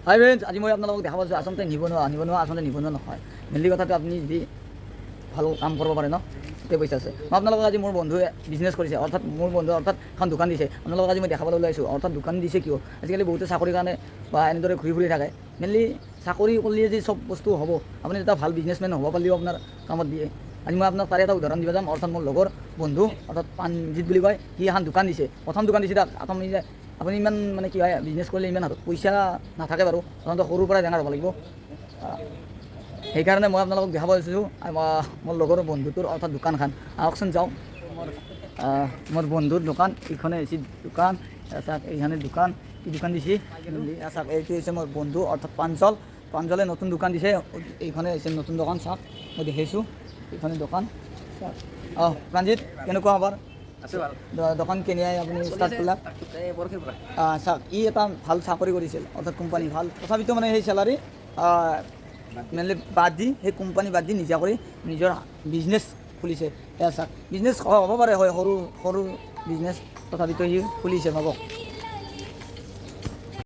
হাই friends, আজি মই আপোনালোকক দেখা পাইছোঁ আচলতে নিবনুৱা আচলতে নিবনুৱা নহয়। মেইনলি কথাটো আপুনি যদি ভাল কাম কৰিব পাৰে ন, তেতিয়া পইচা আছে। মই আপোনালোকক আজি মোৰ বন্ধুৱে বিজনেছ কৰিছে, অৰ্থাৎ মোৰ বন্ধু অৰ্থাৎ এখন দোকান দিছে। আপোনালোকক আজি মই দেখাবলৈ ওলাইছোঁ, অৰ্থাৎ দোকান দিছে কিয়? আজিকালি বহুতে চাকৰিৰ কাৰণে বা এনেদৰে ঘূৰি ফুৰি থাকে। মেইনলি চাকৰি কৰিলে যে চব বস্তু হ'ব, আপুনি এটা ভাল বিজনেছমেন হ'ব পাৰিলেও আপোনাৰ কামত দিয়ে। আজি মই আপোনাক তাৰে এটা উদাহৰণ দিব যাম। অৰ্থাৎ মোৰ লগৰ বন্ধু অৰ্থাৎ প্ৰাণজিৎ বুলি কয়, সি এখন দোকান দিছে, প্ৰথম দোকান দিছে তাক। আপুনি ইমান মানে কি হয়, বিজনেছ কৰিলে ইমান হাতত পইচা নাথাকে বাৰু, প্ৰথমতে সৰুৰ পৰাই ডাঙৰ হ'ব লাগিব। সেইকাৰণে মই আপোনালোকক দেখা পাইছোঁ মোৰ লগৰ বন্ধুটোৰ অৰ্থাৎ দোকানখন। আহকচোন যাওঁ। মোৰ বন্ধুৰ দোকান, এইখনে হৈছে দোকান। চাওক এইখনে দোকান, কি দোকান দিছে চাওক, এইটো হৈছে মোৰ বন্ধু অৰ্থাৎ প্ৰাঞ্জলে নতুন দোকান দিছে। এইখনে হৈছে নতুন দোকান, চাওক মই দেখিছোঁ এইখনে দোকান। চাওক প্ৰাঞ্জিত, কেনেকুৱা খবৰ? দোকান কেনিয়াই আপুনি ষ্টাৰ্ট কৰিলে? চাওক, ই এটা ভাল চাকৰি কৰিছিল, অৰ্থাৎ কোম্পানী ভাল, তথাপিতো মানে সেই চেলাৰী মেইনলি বাদ দি, সেই কোম্পানী বাদ দি নিজা কৰি নিজৰ বিজনেছ খুলিছে। এয়া চাওক, বিজনেছ হ'ব পাৰে হয়, সৰু বিজনেছ, তথাপিতো সি খুলিছে ভাবক।